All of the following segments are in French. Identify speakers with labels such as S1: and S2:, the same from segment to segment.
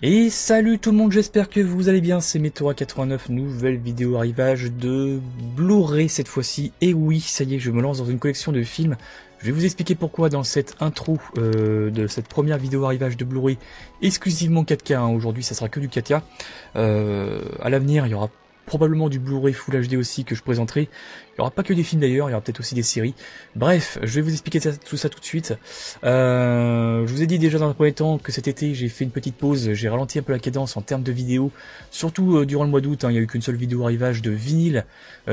S1: Et salut tout le monde, j'espère que vous allez bien, c'est Meteora89, nouvelle vidéo arrivage de Blu-ray cette fois-ci. Et oui, ça y est, je me lance dans une collection de films. Je vais vous expliquer pourquoi dans cette intro de cette première vidéo arrivage de Blu-ray, exclusivement 4K, hein. Aujourd'hui ça sera que du 4K. À l'avenir, il y aura probablement du Blu-ray Full HD aussi que je présenterai. Il n'y aura pas que des films d'ailleurs, il y aura peut-être aussi des séries. Bref, je vais vous expliquer tout ça tout de suite. Je vous ai dit déjà dans un premier temps que cet été j'ai fait une petite pause, j'ai ralenti un peu la cadence en termes de vidéos, surtout durant le mois d'août, hein, il n'y a eu qu'une seule vidéo arrivage de vinyle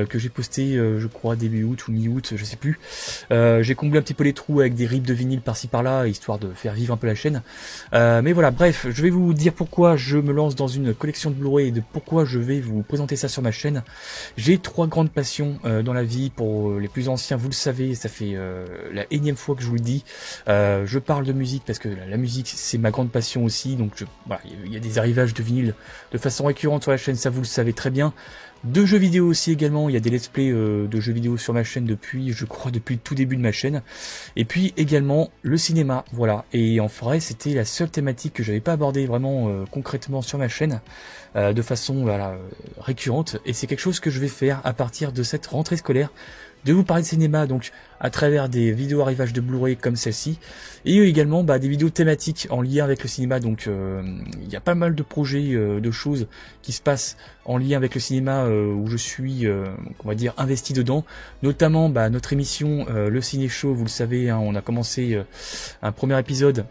S1: que j'ai posté je crois début août ou mi-août, je sais plus. J'ai comblé un petit peu les trous avec des rips de vinyle par-ci par-là, histoire de faire vivre un peu la chaîne. Mais voilà, bref, je vais vous dire pourquoi je me lance dans une collection de Blu-ray et de pourquoi je vais vous présenter ça sur ma chaîne. J'ai trois grandes passions dans la vie. Pour les plus anciens, vous le savez, ça fait la énième fois que je vous le dis. Je parle de musique parce que la musique c'est ma grande passion aussi. Donc voilà, il y a des arrivages de vinyle de façon récurrente sur la chaîne, ça vous le savez très bien. De jeux vidéo aussi également, il y a des let's play de jeux vidéo sur ma chaîne depuis, je crois, depuis le tout début de ma chaîne. Et puis également le cinéma, voilà. Et en vrai, c'était la seule thématique que j'avais pas abordée vraiment concrètement sur ma chaîne, de façon voilà, récurrente. Et c'est quelque chose que je vais faire à partir de cette rentrée scolaire, de vous parler de cinéma, donc à travers des vidéos arrivage de Blu-ray comme celle-ci, et également des vidéos thématiques en lien avec le cinéma. Donc il y a pas mal de projets, de choses qui se passent en lien avec le cinéma où je suis, on va dire, investi dedans, notamment notre émission Le Ciné Show, vous le savez, hein, on a commencé un premier épisode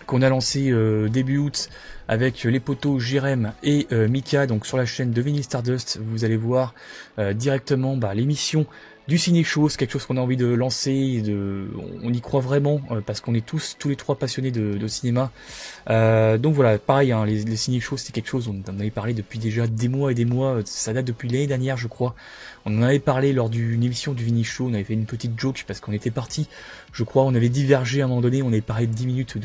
S1: qu'on a lancé début août avec les potos Jérém et Mika, donc sur la chaîne de Vinyl Stardust. Vous allez voir directement l'émission du Ciné Show, c'est quelque chose qu'on a envie de lancer, on y croit vraiment parce qu'on est tous les trois passionnés de cinéma. Donc voilà, pareil, hein, les Ciné Show c'était quelque chose, on en avait parlé depuis déjà des mois et des mois, ça date depuis l'année dernière je crois. On en avait parlé lors d'une émission du Vinyl Show, on avait fait une petite joke parce qu'on était parti, je crois, on avait divergé à un moment donné, on avait parlé de 10 minutes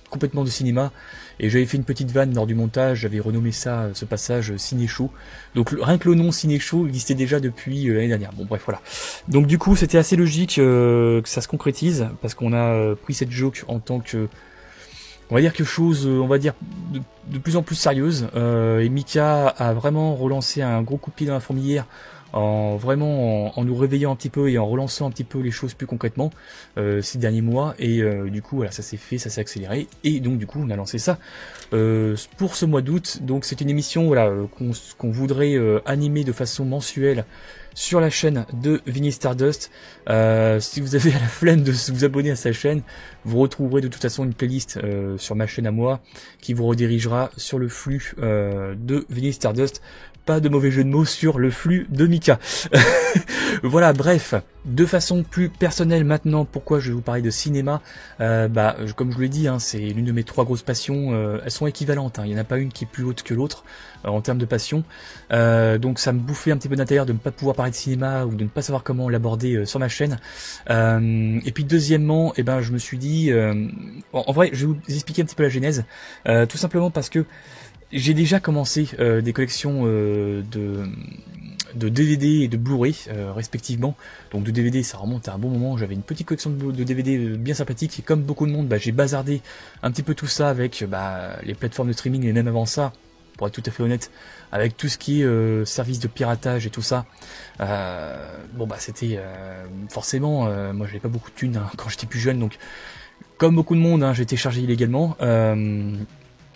S1: complètement de cinéma, et j'avais fait une petite vanne lors du montage, j'avais renommé ça, ce passage, Ciné Show. Donc rien que le nom Ciné Show existait déjà depuis l'année dernière. Bon bref, voilà. Donc du coup c'était assez logique que ça se concrétise, parce qu'on a pris cette joke en tant que, on va dire, quelque chose, on va dire, de plus en plus sérieuse, et Mika a vraiment relancé un gros coup de pied dans la fourmilière, en nous réveillant un petit peu et en relançant un petit peu les choses plus concrètement ces derniers mois. Et du coup voilà, ça s'est fait, ça s'est accéléré, et donc du coup on a lancé ça pour ce mois d'août. Donc c'est une émission voilà qu'on voudrait animer de façon mensuelle sur la chaîne de Vinyl Stardust. Si vous avez la flemme de vous abonner à sa chaîne, vous retrouverez de toute façon une playlist sur ma chaîne à moi qui vous redirigera sur le flux de Vinyl Stardust. Pas de mauvais jeu de mots sur le flux de Mika. Voilà, bref, de façon plus personnelle maintenant, pourquoi je vais vous parler de cinéma. Comme je vous l'ai dit, hein, c'est l'une de mes trois grosses passions, elles sont équivalentes, hein, il n'y en a pas une qui est plus haute que l'autre en termes de passion. Donc ça me bouffait un petit peu d'intérieur de ne pas pouvoir parler de cinéma ou de ne pas savoir comment l'aborder sur ma chaîne. Et puis deuxièmement, je me suis dit, en vrai, je vais vous expliquer un petit peu la genèse, tout simplement parce que j'ai déjà commencé des collections de DVD et de Blu-ray respectivement. Donc de DVD ça remonte à un bon moment, j'avais une petite collection de DVD bien sympathique, et comme beaucoup de monde j'ai bazardé un petit peu tout ça avec les plateformes de streaming, et même avant ça, pour être tout à fait honnête, avec tout ce qui est service de piratage et tout ça. C'était forcément, moi j'avais pas beaucoup de thunes, hein, quand j'étais plus jeune, donc comme beaucoup de monde, hein, j'ai été chargé illégalement.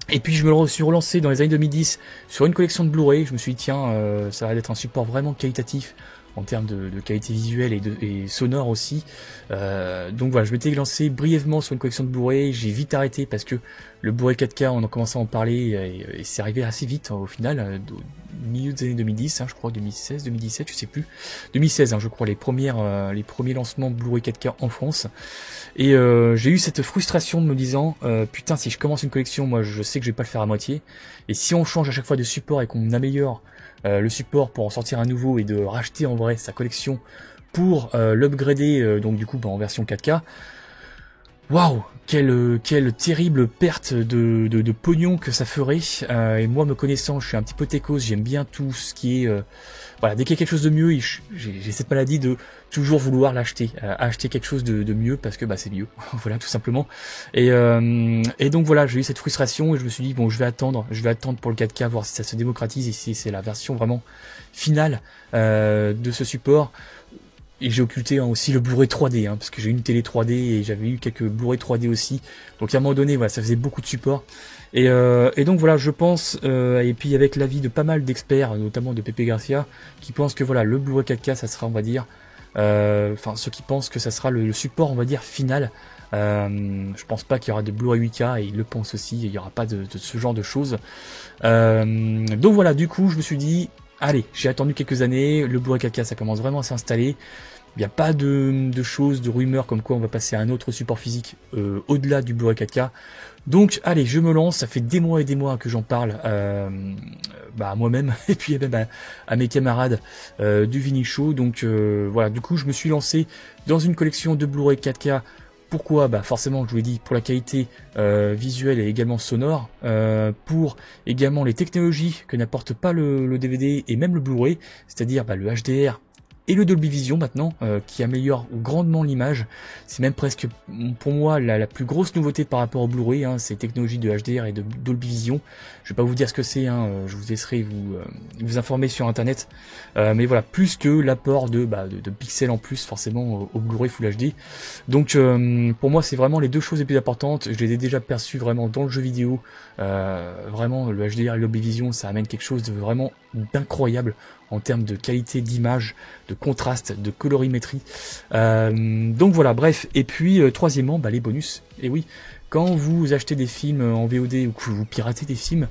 S1: Et puis je me suis relancé dans les années 2010 sur une collection de Blu-ray. Je me suis dit tiens, ça va être un support vraiment qualitatif en termes de qualité visuelle et sonore aussi. Donc voilà, je m'étais lancé brièvement sur une collection de Blu-ray. J'ai vite arrêté parce que le Blu-ray 4K, on a commencé à en parler et c'est arrivé assez vite, hein, au final, au milieu des années 2010, hein, je crois 2016, 2017, je sais plus. 2016, hein, je crois, les premiers lancements Blu-ray 4K en France. Et j'ai eu cette frustration de me disant putain, si je commence une collection, moi je sais que je vais pas le faire à moitié, et si on change à chaque fois de support et qu'on améliore le support pour en sortir un nouveau et de racheter en vrai sa collection pour l'upgrader donc du coup en version 4K, waouh, quelle terrible perte de pognon que ça ferait. Et moi, me connaissant, je suis un petit peu techos, j'aime bien tout ce qui est... voilà, dès qu'il y a quelque chose de mieux, j'ai cette maladie de toujours vouloir l'acheter, acheter quelque chose de mieux parce que bah c'est mieux, voilà, tout simplement. Et donc voilà, j'ai eu cette frustration et je me suis dit bon, je vais attendre pour le 4K, voir si ça se démocratise et si c'est la version vraiment finale de ce support. Et j'ai occulté aussi le Blu-ray 3D, parce que j'ai une télé 3D et j'avais eu quelques Blu-ray 3D aussi. Donc à un moment donné, voilà, ça faisait beaucoup de support. Et donc voilà, je pense, et puis avec l'avis de pas mal d'experts, notamment de Pepe Garcia, qui pensent que voilà, le Blu-ray 4K, ça sera, on va dire, enfin ceux qui pensent que ça sera le support, on va dire, final. Je pense pas qu'il y aura de Blu-ray 8K, et ils le pensent aussi, il y aura pas de ce genre de choses. Donc voilà, du coup, je me suis dit... Allez, j'ai attendu quelques années, le Blu-ray 4K ça commence vraiment à s'installer, il n'y a pas de choses, de rumeurs comme quoi on va passer à un autre support physique au-delà du Blu-ray 4K. Donc allez, je me lance, ça fait des mois et des mois que j'en parle à moi-même et puis même à mes camarades du Vinyl Show. Donc voilà, du coup je me suis lancé dans une collection de Blu-ray 4K. Pourquoi? Bah forcément, je vous l'ai dit, pour la qualité visuelle et également sonore, pour également les technologies que n'apporte pas le DVD et même le Blu-ray, c'est-à-dire le HDR et le Dolby Vision maintenant, qui améliore grandement l'image. C'est même presque pour moi la plus grosse nouveauté par rapport au Blu-ray, ces technologies de HDR et de Dolby Vision. Je vais pas vous dire ce que c'est, je vous laisserai vous informer sur internet, mais voilà, plus que l'apport de pixels en plus forcément au Blu-ray Full HD. Donc pour moi c'est vraiment les deux choses les plus importantes. Je les ai déjà perçues vraiment dans le jeu vidéo, vraiment le HDR et le Dolby Vision, ça amène quelque chose de vraiment d'incroyable en termes de qualité d'image, de contraste, de colorimétrie. Donc voilà, bref. Et puis troisièmement, les bonus. Et oui, quand vous achetez des films en VOD ou que vous piratez des films,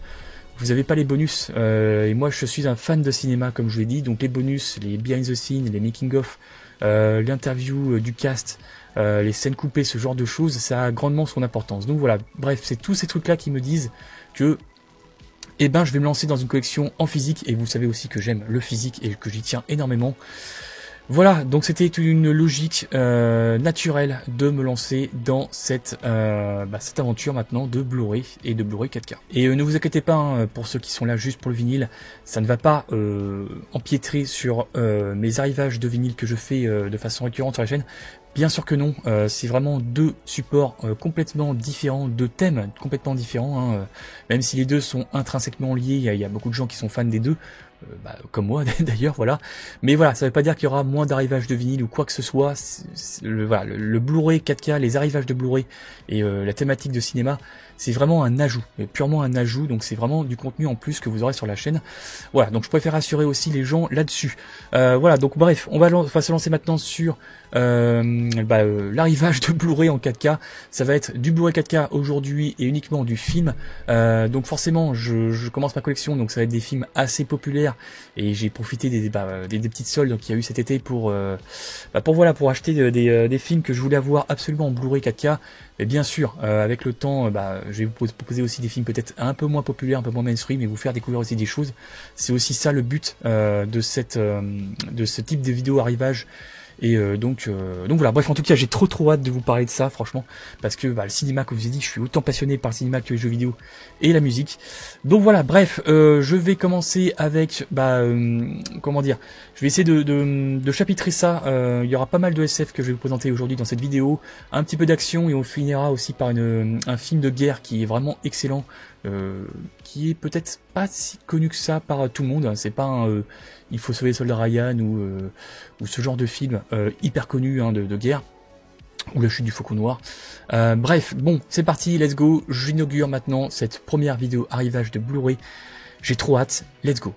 S1: vous n'avez pas les bonus. Et moi, je suis un fan de cinéma, comme je l'ai dit. Donc les bonus, les behind the scenes, les making of, l'interview du cast, les scènes coupées, ce genre de choses, ça a grandement son importance. Donc voilà, bref, c'est tous ces trucs-là qui me disent que je vais me lancer dans une collection en physique, et vous savez aussi que j'aime le physique et que j'y tiens énormément. Voilà, donc c'était une logique naturelle de me lancer dans cette aventure maintenant de Blu-ray et de Blu-ray 4K. Et ne vous inquiétez pas, pour ceux qui sont là juste pour le vinyle, ça ne va pas empiétrer sur mes arrivages de vinyle que je fais de façon récurrente sur la chaîne. Bien sûr que non, c'est vraiment deux supports complètement différents, deux thèmes complètement différents, même si les deux sont intrinsèquement liés, il y a beaucoup de gens qui sont fans des deux, comme moi d'ailleurs, voilà. Mais voilà, ça veut pas dire qu'il y aura moins d'arrivages de vinyle ou quoi que ce soit. Le Blu-ray 4K, les arrivages de Blu-ray et la thématique de cinéma, c'est vraiment un ajout, purement un ajout, donc c'est vraiment du contenu en plus que vous aurez sur la chaîne. Voilà, donc je préfère assurer aussi les gens là-dessus. Voilà, donc bref, on va se lancer maintenant sur l'arrivage de Blu-ray en 4K. Ça va être du Blu-ray 4K aujourd'hui et uniquement du film. Donc forcément, je commence ma collection, donc ça va être des films assez populaires et j'ai profité des petites soldes qu'il y a eu cet été pour acheter des films que je voulais avoir absolument en Blu-ray 4K. Et bien sûr, avec le temps, je vais vous proposer aussi des films peut-être un peu moins populaires, un peu moins mainstream, et vous faire découvrir aussi des choses. C'est aussi ça le but de ce type de vidéo arrivage. Et donc voilà, bref, en tout cas j'ai trop hâte de vous parler de ça, franchement, parce que le cinéma, comme je vous ai dit, je suis autant passionné par le cinéma que les jeux vidéo et la musique. Donc voilà, bref, je vais commencer avec comment dire, je vais essayer de chapitrer ça. Il y aura pas mal de SF que je vais vous présenter aujourd'hui dans cette vidéo, un petit peu d'action, et on finira aussi par un film de guerre qui est vraiment excellent, qui est peut-être pas si connu que ça par tout le monde. C'est pas il faut sauver le soldat Ryan ou ce genre de film hyper connu de guerre, ou la chute du Faucon Noir. Bref, bon, c'est parti, let's go. J'inaugure maintenant cette première vidéo arrivage de Blu-ray. J'ai trop hâte, let's go.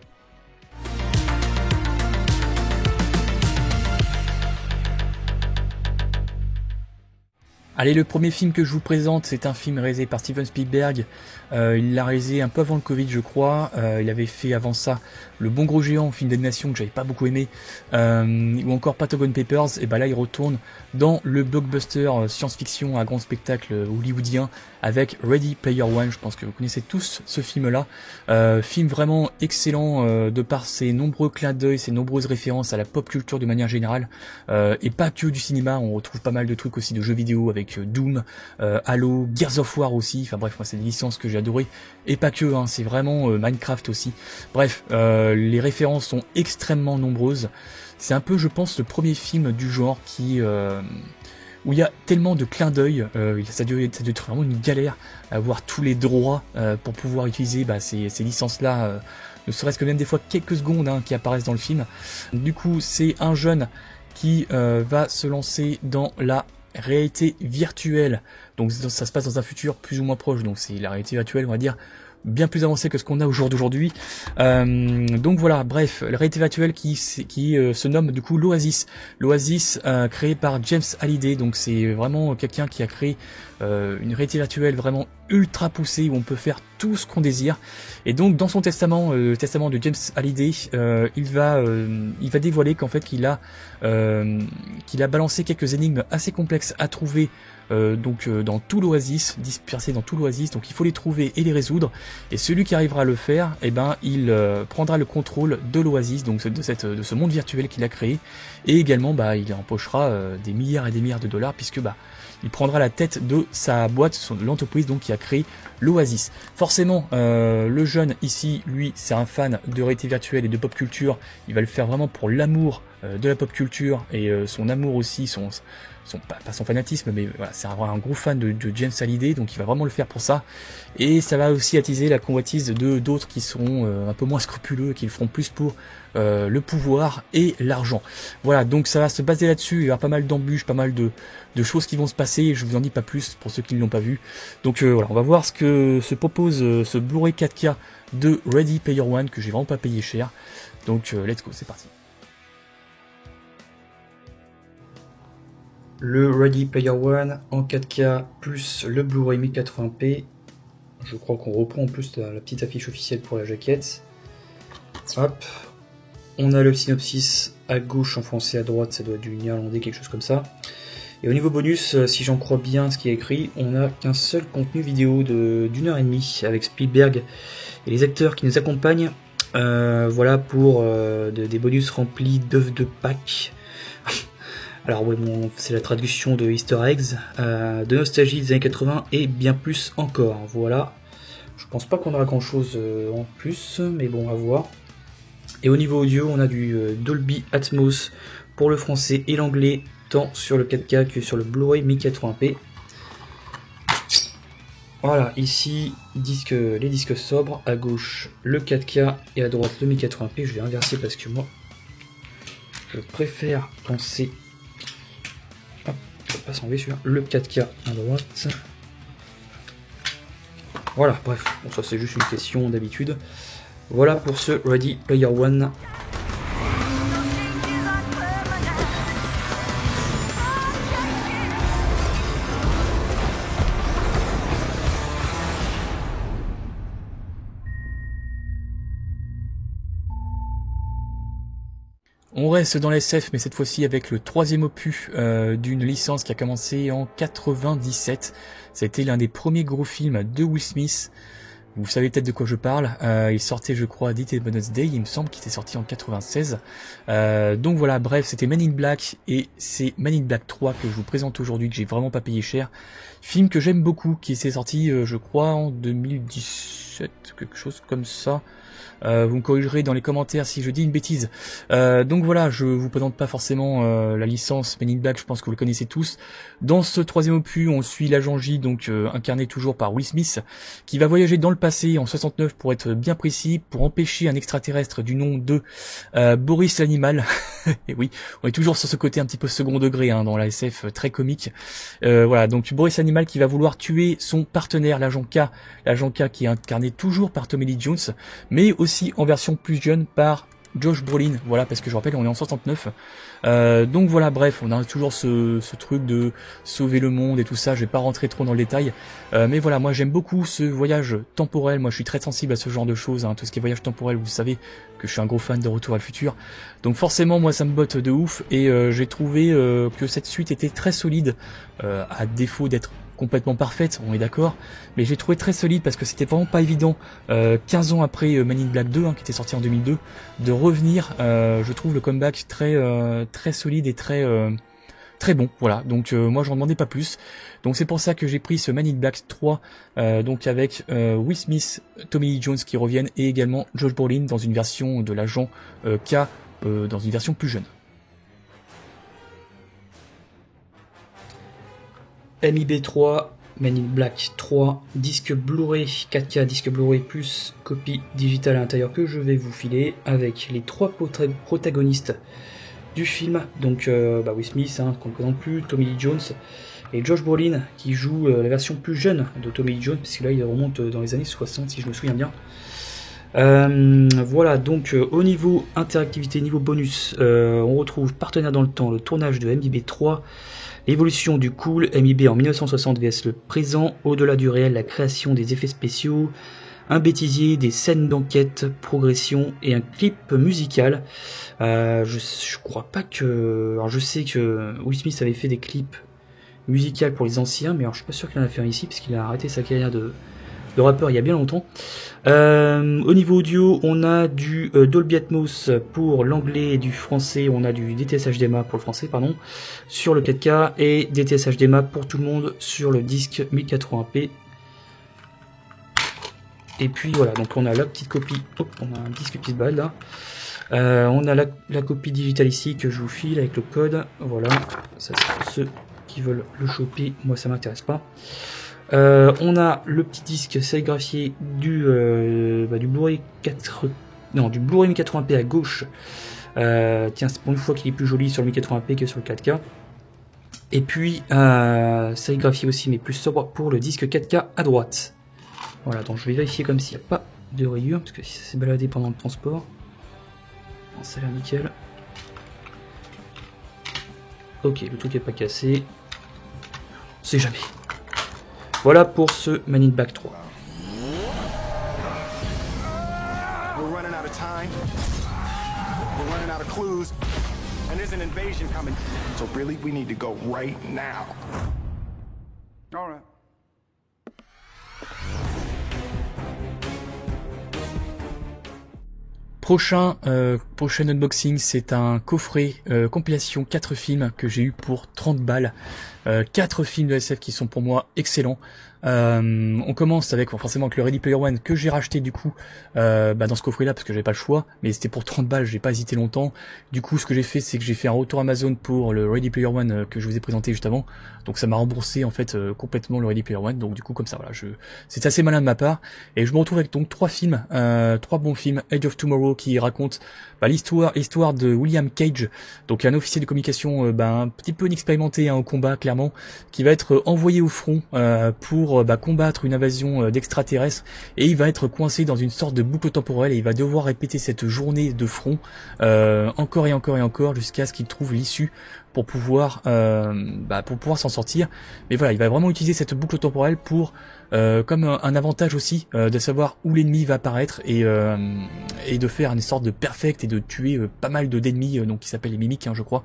S1: Allez, le premier film que je vous présente, c'est un film réalisé par Steven Spielberg. Il l'a réalisé un peu avant le Covid, je crois. Il avait fait avant ça Le Bon Gros Géant, film d'animation que j'avais pas beaucoup aimé, ou encore Patagon Papers. Et là, il retourne dans le blockbuster science-fiction à grand spectacle hollywoodien avec Ready Player One. Je pense que vous connaissez tous ce film-là. Film vraiment excellent de par ses nombreux clins d'œil, ses nombreuses références à la pop culture de manière générale, et pas que du cinéma. On retrouve pas mal de trucs aussi de jeux vidéo avec avec Doom, Halo, Gears of War aussi, enfin bref, moi c'est des licences que j'ai adorées, et pas que, hein, c'est vraiment Minecraft aussi. Bref, les références sont extrêmement nombreuses. C'est un peu, je pense, le premier film du genre qui... où il y a tellement de clins d'œil, ça doit être vraiment une galère à avoir tous les droits pour pouvoir utiliser ces licences-là, ne serait-ce que même des fois quelques secondes qui apparaissent dans le film. Du coup, c'est un jeune qui va se lancer dans la réalité virtuelle. Donc ça se passe dans un futur plus ou moins proche, donc c'est la réalité virtuelle, on va dire, bien plus avancé que ce qu'on a au jour d'aujourd'hui. Donc voilà, bref, la réalité virtuelle qui se nomme du coup l'Oasis. L'Oasis créé par James Halliday, donc c'est vraiment quelqu'un qui a créé une réalité virtuelle vraiment ultra poussée où on peut faire tout ce qu'on désire. Et donc dans son testament, le testament de James Halliday, il va dévoiler qu'en fait qu'il a balancé quelques énigmes assez complexes à trouver dans tout l'Oasis, dispersés dans tout l'Oasis, donc il faut les trouver et les résoudre, et celui qui arrivera à le faire, il prendra le contrôle de l'Oasis, donc de ce monde virtuel qu'il a créé, et également il empochera des milliards et des milliards de dollars, puisque il prendra la tête de sa boîte, l'entreprise donc qui a créé l'Oasis. Forcément, le jeune ici, lui, c'est un fan de réalité virtuelle et de pop culture, il va le faire vraiment pour l'amour de la pop culture, et son amour aussi, pas son fanatisme, mais voilà, c'est un gros fan de James Halliday, donc il va vraiment le faire pour ça. Et ça va aussi attiser la convoitise de d'autres qui seront un peu moins scrupuleux, qui le feront plus pour le pouvoir et l'argent. Voilà, donc ça va se baser là-dessus, il y aura pas mal d'embûches, pas mal de choses qui vont se passer, je vous en dis pas plus pour ceux qui ne l'ont pas vu. Donc voilà, on va voir ce que se propose ce Blu-ray 4K de Ready Player One, que j'ai vraiment pas payé cher. Donc let's go, c'est parti. Le Ready Player One en 4K plus le Blu-ray 1080p. Je crois qu'on reprend en plus la petite affiche officielle pour la jaquette. Hop. On a le synopsis à gauche en français, à droite ça doit être du néerlandais, quelque chose comme ça. Et au niveau bonus, si j'en crois bien ce qui est écrit, on n'a qu'un seul contenu vidéo d'une heure et demie avec Spielberg et les acteurs qui nous accompagnent. Voilà pour des bonus remplis d'œufs de Pâques. Alors ouais, c'est la traduction de Easter eggs, de nostalgie des années 80 et bien plus encore. Voilà, je pense pas qu'on aura grand chose en plus, mais bon, à voir. Et au niveau audio, on a du Dolby Atmos pour le français et l'anglais, tant sur le 4K que sur le Blu-ray 1080p. Voilà, ici les disques sobres, à gauche le 4K et à droite le 1080p. Je vais inverser parce que moi, je préfère penser... pas s'enlever sur le 4K à droite. Voilà, bref, bon, ça c'est juste une question d'habitude. Voilà pour ce Ready Player One. On reste dans l'SF, mais cette fois-ci avec le troisième opus d'une licence qui a commencé en 97. C'était l'un des premiers gros films de Will Smith. Vous savez peut-être de quoi je parle. Il sortait, je crois, It Independence Day, il me semble qu'il était sorti en 96. Donc voilà, bref, c'était Men in Black, et c'est Men in Black 3 que je vous présente aujourd'hui, que j'ai vraiment pas payé cher. Film que j'aime beaucoup, qui s'est sorti, je crois, en 2017, quelque chose comme ça. Vous me corrigerez dans les commentaires si je dis une bêtise. Donc voilà, je vous présente pas forcément la licence Men in Black, je pense que vous le connaissez tous. Dans ce troisième opus, on suit l'agent J, donc incarné toujours par Will Smith, qui va voyager dans le passé, en 69 pour être bien précis, pour empêcher un extraterrestre du nom de Boris l'animal. Et oui, on est toujours sur ce côté un petit peu second degré dans la SF, très comique. Voilà, donc Boris l'animal qui va vouloir tuer son partenaire, l'agent K qui est incarné toujours par Tommy Lee Jones, mais aussi en version plus jeune par Josh Brolin, voilà, parce que je rappelle on est en 69. Donc voilà, bref, on a toujours ce truc de sauver le monde et tout ça, je vais pas rentrer trop dans le détail, mais voilà, moi j'aime beaucoup ce voyage temporel, moi je suis très sensible à ce genre de choses, tout ce qui est voyage temporel, vous savez que je suis un gros fan de Retour à le futur, donc forcément moi ça me botte de ouf, et j'ai trouvé que cette suite était très solide, à défaut d'être complètement parfaite, on est d'accord, mais j'ai trouvé très solide parce que c'était vraiment pas évident, 15 ans après Men in Black 2, qui était sorti en 2002, de revenir, je trouve le comeback très solide et très très bon, voilà, donc moi j'en demandais pas plus, donc c'est pour ça que j'ai pris ce Man in Black 3, donc avec Will Smith, Tommy Lee Jones qui reviennent, et également Josh Brolin dans une version de l'agent K, dans une version plus jeune. MIB3, Man in Black 3, disque Blu-ray 4K, disque Blu-ray plus copie digitale à l'intérieur que je vais vous filer, avec les 3 protagonistes du film, donc Will Smith, qu'on ne présente plus, Tommy Lee Jones et Josh Brolin qui joue la version plus jeune de Tommy Lee Jones, puisque là il remonte dans les années 60 si je me souviens bien. Voilà, donc au niveau interactivité, niveau bonus, on retrouve Partenaire dans le temps, le tournage de MIB3, l'évolution du cool, MIB en 1960 vs le présent, au-delà du réel, la création des effets spéciaux, un bêtisier, des scènes d'enquête, progression et un clip musical. Je crois pas que... Alors je sais que Will Smith avait fait des clips musicaux pour les anciens, mais alors je suis pas sûr qu'il en a fait un ici, parce qu'il a arrêté sa carrière de rappeur il y a bien longtemps. Au niveau audio, on a du Dolby Atmos pour l'anglais et du français, on a du DTS HDMI pour le français, pardon, sur le 4K, et DTS HDMI pour tout le monde sur le disque 1080p. Et puis voilà, donc on a la petite copie, on a un disque qui se balade là. On a la copie digitale ici que je vous file avec le code, voilà, ça c'est pour ceux qui veulent le choper, moi ça m'intéresse pas. On a le petit disque sérigraphié du Blu-ray du Blu-ray 1080p à gauche. Tiens, c'est pour une fois qu'il est plus joli sur le 1080p que sur le 4K. Et puis sérigraphié aussi, mais plus sobre pour le disque 4K à droite. Voilà, donc je vais vérifier comme s'il n'y a pas de rayures, parce que si ça s'est baladé pendant le transport. Bon, ça a l'air nickel. Ok, le truc n'est pas cassé. On sait jamais. Voilà pour ce Man in Black 3.
S2: We're running out of time. We're running out of clues. And there's an invasion coming. So really, we need to go right now. All right.
S1: Prochain unboxing, c'est un coffret compilation 4 films que j'ai eu pour 30 balles. 4 films de SF qui sont pour moi excellents. On commence avec forcément avec le Ready Player One que j'ai racheté du coup dans ce coffret là parce que j'avais pas le choix, mais c'était pour 30 balles, j'ai pas hésité longtemps. Du coup ce que j'ai fait, c'est que j'ai fait un retour Amazon pour le Ready Player One que je vous ai présenté juste avant, donc ça m'a remboursé en fait complètement le Ready Player One, donc du coup comme ça voilà, c'est assez malin de ma part, et je me retrouve avec donc 3 films, 3 bons films. Edge of Tomorrow qui raconte l'histoire de William Cage, donc un officier de communication un petit peu inexpérimenté au combat clairement, qui va être envoyé au front pour combattre une invasion d'extraterrestres, et il va être coincé dans une sorte de boucle temporelle, et il va devoir répéter cette journée de front encore et encore et encore jusqu'à ce qu'il trouve l'issue pour pouvoir s'en sortir. Mais voilà, il va vraiment utiliser cette boucle temporelle pour comme un avantage aussi de savoir où l'ennemi va apparaître, et de faire une sorte de perfect et de tuer pas mal d'ennemis donc qui s'appellent les mimiques, je crois,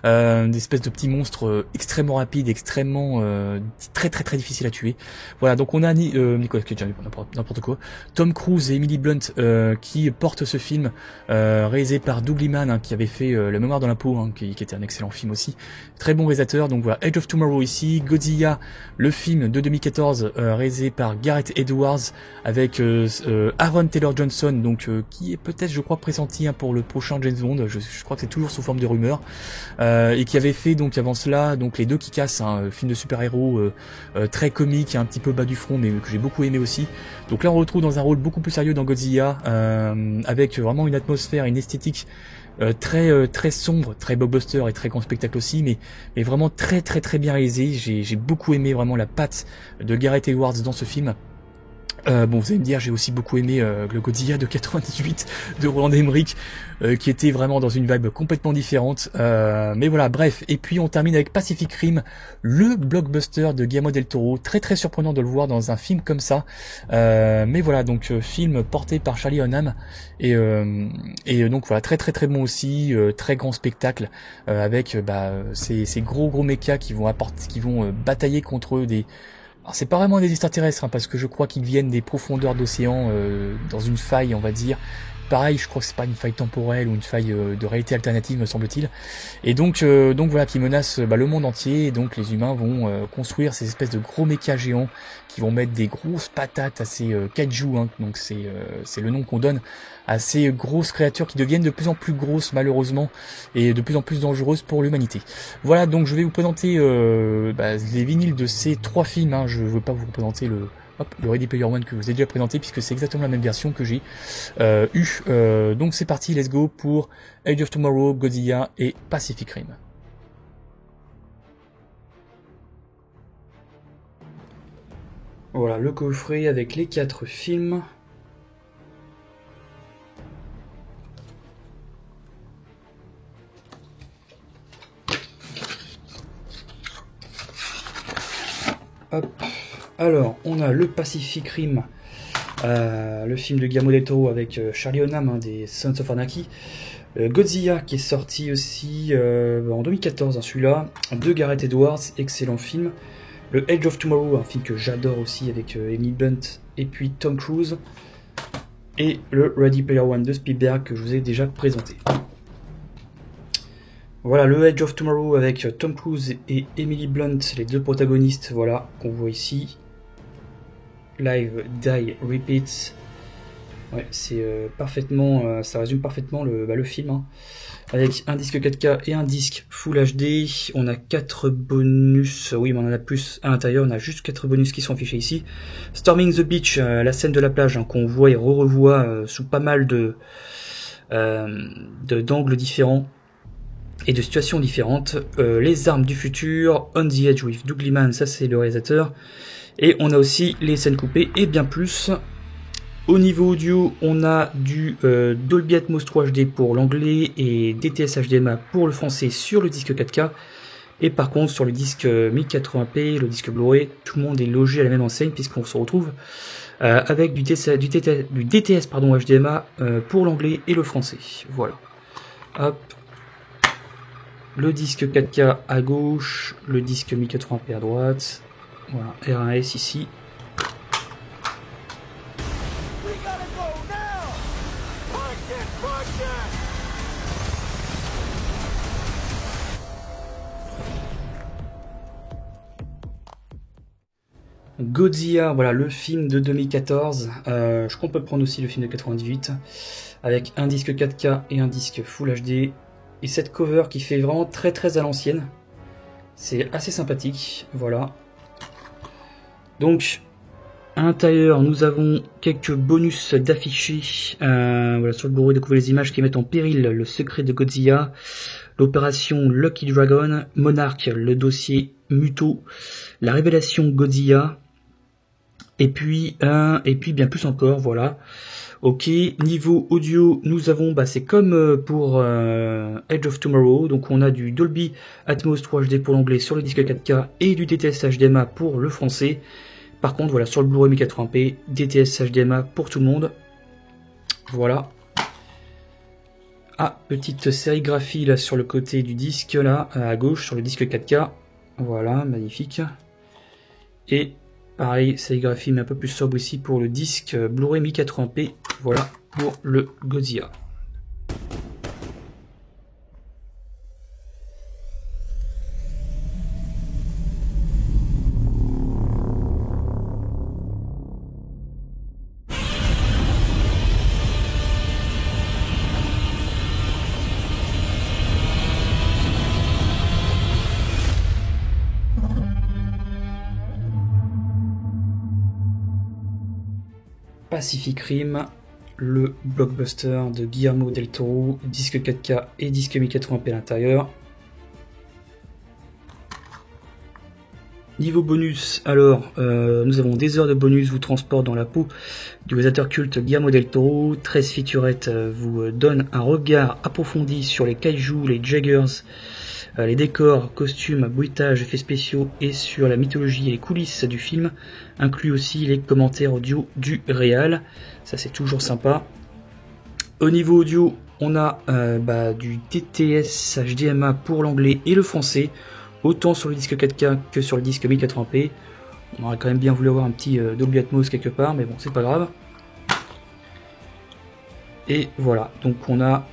S1: des espèces de petits monstres extrêmement rapides, extrêmement très très très difficiles à tuer. Voilà, donc on a Nicolas Cage, n'importe quoi, Tom Cruise et Emily Blunt qui portent ce film réalisé par Doug Liman, qui avait fait Le Mémoire dans la peau, qui était un excellent film aussi, très bon réalisateur. Donc voilà, Edge of Tomorrow ici, Godzilla, le film de 2014 réalisé par Gareth Edwards avec Aaron Taylor Johnson, donc qui est peut-être, je crois, pressenti pour le prochain James Bond. Je crois que c'est toujours sous forme de rumeur, et qui avait fait donc avant cela donc les Deux qui cassent, film de super-héros très comique, un petit peu bas du front, mais que j'ai beaucoup aimé aussi. Donc là on retrouve dans un rôle beaucoup plus sérieux dans Godzilla, avec vraiment une atmosphère, une esthétique très sombre, très blockbuster et très grand spectacle aussi, mais vraiment très très très bien réalisé. J'ai beaucoup aimé vraiment la patte de Gareth Edwards dans ce film. Bon, vous allez me dire, j'ai aussi beaucoup aimé le Godzilla de 98 de Roland Emmerich, qui était vraiment dans une vibe complètement différente. Mais voilà, bref. Et puis on termine avec Pacific Rim, le blockbuster de Guillermo del Toro. Très très surprenant de le voir dans un film comme ça. Mais voilà, donc film porté par Charlie Hunnam, et donc voilà, très très très bon aussi, très grand spectacle, avec ces gros mechas qui vont batailler contre des Alors c'est pas vraiment des extraterrestres, hein, parce que je crois qu'ils viennent des profondeurs d'océan, dans une faille, on va dire. Pareil, je crois que c'est pas une faille temporelle ou une faille de réalité alternative, me semble-t-il. Et donc voilà, qui menace le monde entier. Et donc les humains vont construire ces espèces de gros mechas géants qui vont mettre des grosses patates à ces kaiju. Hein, donc c'est le nom qu'on donne à ces grosses créatures qui deviennent de plus en plus grosses malheureusement et de plus en plus dangereuses pour l'humanité. Voilà, donc je vais vous présenter les vinyles de ces 3 films. Hein. Je veux pas vous représenter le Ready Player One que je vous ai déjà présenté puisque c'est exactement la même version que j'ai eu. Donc c'est parti, let's go pour Edge of Tomorrow, Godzilla et Pacific Rim. Voilà le coffret avec les 4 films. Hop. Alors, on a le Pacific Rim, le film de Guillermo del Toro avec Charlie Hunnam, hein, des Sons of Anarchy. Godzilla qui est sorti aussi en 2014, hein, celui-là, de Gareth Edwards, excellent film. Le Edge of Tomorrow, un film que j'adore aussi avec Emily Blunt et puis Tom Cruise. Et le Ready Player One de Spielberg que je vous ai déjà présenté. Voilà le Edge of Tomorrow avec Tom Cruise et Emily Blunt, les 2 protagonistes, voilà, qu'on voit ici. Live, Die, Repeat. Ouais, c'est parfaitement, ça résume parfaitement le film. Hein. Avec un disque 4K et un disque Full HD. On a 4 bonus, oui, mais on en a plus à l'intérieur. On a juste 4 bonus qui sont affichés ici. Storming the Beach, la scène de la plage, hein, qu'on voit et revoit sous pas mal d'angles différents et de situations différentes. Les armes du futur, On the Edge with Doug Liman, ça c'est le réalisateur. Et on a aussi les scènes coupées et bien plus. Au niveau audio, on a du Dolby Atmos 3 HD pour l'anglais et DTS HDMI pour le français sur le disque 4K. Et par contre, sur le disque 1080p, le disque Blu-ray, tout le monde est logé à la même enseigne puisqu'on se retrouve avec du DTS HDMI pour l'anglais et le français. Voilà. Hop. Le disque 4K à gauche, le disque 1080p à droite. Voilà, R1S ici. Godzilla, voilà le film de 2014. Je compte peut prendre aussi le film de 98 avec un disque 4K et un disque Full HD. Et cette cover qui fait vraiment très très à l'ancienne. C'est assez sympathique, voilà. Donc, à l'intérieur, nous avons quelques bonus d'affichés. Voilà, sur le Blu-ray, découvrez les images qui mettent en péril le secret de Godzilla, l'opération Lucky Dragon, Monarch, le dossier Muto, la révélation Godzilla, et puis bien plus encore, voilà. Ok, niveau audio, nous avons, c'est comme pour Edge of Tomorrow, donc on a du Dolby Atmos 3 HD pour l'anglais sur le disque 4K et du DTS HDMI pour le français. Par contre, voilà, sur le Blu-ray 1080p, DTS HDMI pour tout le monde. Voilà. Ah, petite sérigraphie là sur le côté du disque, là, à gauche, sur le disque 4K. Voilà, magnifique. Et pareil, sérigraphie mais un peu plus sobre ici pour le disque Blu-ray 1080p. Voilà pour le Godzilla. Pacific Rim, le blockbuster de Guillermo del Toro, disque 4K et disque 1080p à l'intérieur. Niveau bonus, alors, nous avons des heures de bonus vous transportent dans la peau du réalisateur culte Guillermo del Toro. 13 featurettes vous donnent un regard approfondi sur les kaiju, les jaggers, les décors, costumes, bruitages, effets spéciaux et sur la mythologie et les coulisses du film, inclut aussi les commentaires audio du réal. Ça c'est toujours sympa. Au niveau audio, on a du DTS HDMI pour l'anglais et le français, autant sur le disque 4K que sur le disque 1080p. On aurait quand même bien voulu avoir un petit Dolby Atmos quelque part, mais bon, c'est pas grave. Et voilà, donc on a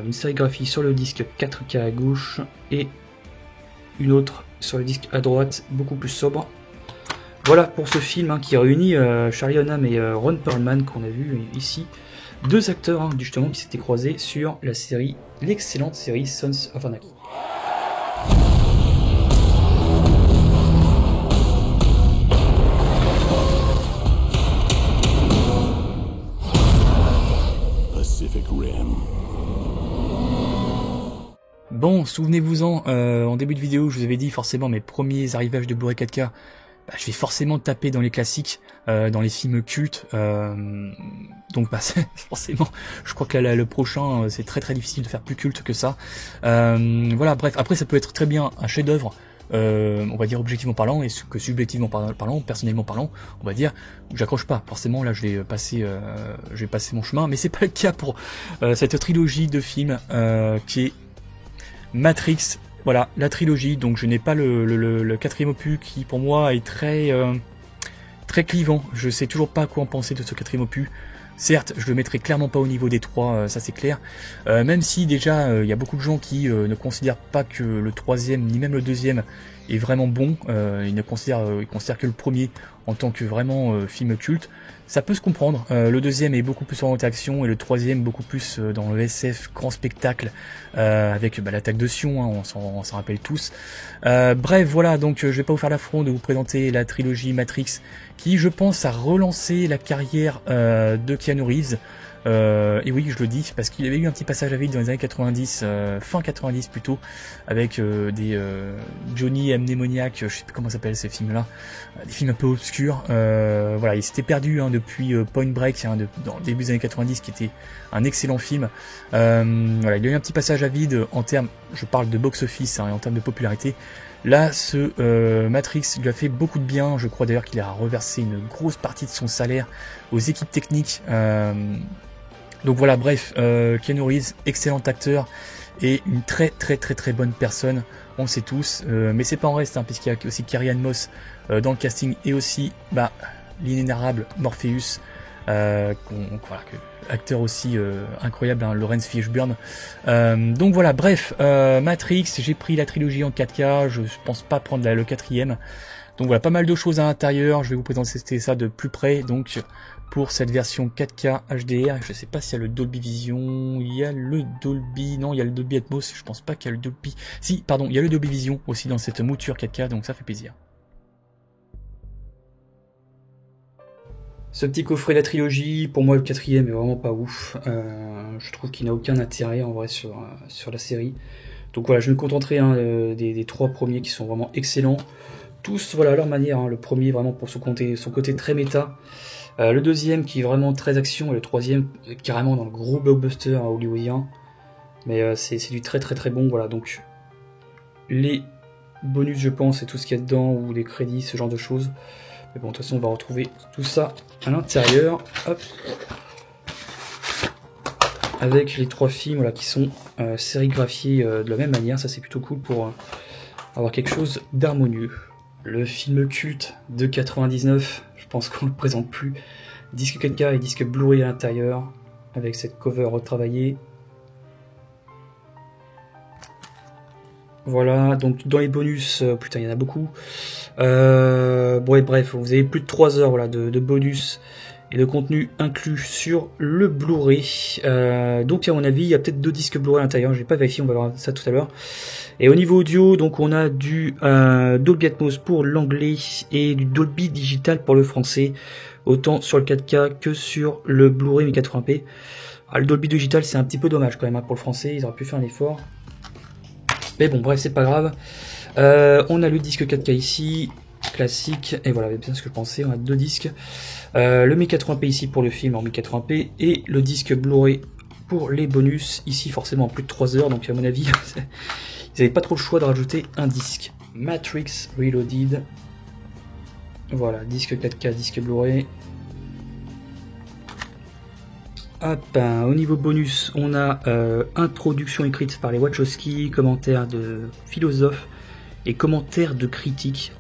S1: une sérigraphie sur le disque 4K à gauche et une autre sur le disque à droite, beaucoup plus sobre. Voilà pour ce film hein, qui réunit Charlie Hunnam et Ron Perlman qu'on a vu ici. Deux acteurs hein, justement qui s'étaient croisés sur la série, l'excellente série Sons of Anarchy. Bon, souvenez-vous-en, en début de vidéo, je vous avais dit forcément mes premiers arrivages de Blu-ray 4K, bah, je vais forcément taper dans les classiques, dans les films cultes, donc bah, forcément, je crois que là, le prochain, c'est très très difficile de faire plus culte que ça. Voilà, bref, après ça peut être très bien un chef-d'œuvre, on va dire objectivement parlant, et que subjectivement parlant, personnellement parlant, on va dire, j'accroche pas. Forcément, là, je vais passer mon chemin, mais c'est pas le cas pour cette trilogie de films qui est Matrix. Voilà, la trilogie. Donc, je n'ai pas le quatrième opus qui, pour moi, est très clivant. Je sais toujours pas quoi en penser de ce quatrième opus. Certes, je le mettrai clairement pas au niveau des trois, ça c'est clair. Même si déjà, il y a beaucoup de gens qui ne considèrent pas que le troisième, ni même le deuxième, est vraiment bon. Ils considèrent que le premier en tant que vraiment film culte. Ça peut se comprendre. Le deuxième est beaucoup plus orienté action et le troisième beaucoup plus dans le SF grand spectacle avec l'attaque de Sion, hein, on s'en rappelle tous. Bref, voilà, donc je vais pas vous faire l'affront de vous présenter la trilogie Matrix qui, je pense, a relancé la carrière de Keanu Reeves. Et oui, je le dis parce qu'il avait eu un petit passage à vide dans les années 90, fin 90 plutôt, avec des Johnny Amnémoniac, je sais plus comment s'appellent ces films-là, des films un peu obscurs. Voilà, il s'était perdu hein, depuis Point Break, hein, dans le début des années 90, qui était un excellent film. Voilà, il a eu un petit passage à vide en termes, je parle de box-office hein, et en termes de popularité. Là, ce Matrix lui a fait beaucoup de bien. Je crois d'ailleurs qu'il a reversé une grosse partie de son salaire aux équipes techniques. Donc voilà, bref, Keanu Reeves, excellent acteur et une très bonne personne, on le sait tous, mais c'est pas en reste, hein, puisqu'il y a aussi Carrie-Anne Moss dans le casting et aussi l'inénarrable Morpheus, acteur aussi incroyable, hein, Laurence Fishburne. Donc voilà, bref, Matrix, j'ai pris la trilogie en 4K, je pense pas prendre le quatrième. Donc voilà, pas mal de choses à l'intérieur, je vais vous présenter ça de plus près, donc pour cette version 4K HDR, je sais pas s'il y a le Dolby Vision, il y a le Dolby, non il y a le Dolby Atmos, je pense pas qu'il y a le Dolby, si pardon, il y a le Dolby Vision aussi dans cette mouture 4K, donc ça fait plaisir. Ce petit coffret de la trilogie, pour moi le quatrième est vraiment pas ouf, je trouve qu'il n'a aucun intérêt en vrai sur la série, donc voilà, je me contenterai hein, des trois premiers qui sont vraiment excellents, tous voilà à leur manière, hein, le premier vraiment pour son côté très méta, le deuxième qui est vraiment très action, et le troisième carrément dans le gros blockbuster hollywoodien, mais c'est du très bon, voilà, donc les bonus je pense et tout ce qu'il y a dedans, ou les crédits, ce genre de choses, mais bon de toute façon on va retrouver tout ça à l'intérieur, hop, avec les trois films voilà, qui sont sérigraphiés de la même manière, ça c'est plutôt cool pour avoir quelque chose d'harmonieux. Le film culte de 99, je pense qu'on le présente plus. Disque 4K et disque Blu-ray à l'intérieur, avec cette cover retravaillée. Voilà, donc dans les bonus, putain il y en a beaucoup. Bon, bref, vous avez plus de 3 heures voilà, de bonus et de contenu inclus sur le Blu-ray. Donc à mon avis, il y a peut-être 2 disques Blu-ray à l'intérieur, j'ai pas vérifié, on va voir ça tout à l'heure. Et au niveau audio, donc on a du Dolby Atmos pour l'anglais et du Dolby Digital pour le français, autant sur le 4K que sur le Blu-ray 1080p. Le Dolby Digital c'est un petit peu dommage quand même hein, pour le français, ils auraient pu faire un effort. Mais bon bref, c'est pas grave. On a le disque 4K ici, classique, et voilà, bien ce que je pensais, on a 2 disques. Le 1080p ici pour le film en 1080p, et le disque Blu-ray pour les bonus, ici forcément en plus de 3 heures, donc à mon avis, ils n'avaient pas trop le choix de rajouter un disque. Matrix Reloaded, voilà, disque 4K, disque Blu-ray. Au niveau bonus, on a introduction écrite par les Wachowski, commentaires de philosophes et commentaires de critiques.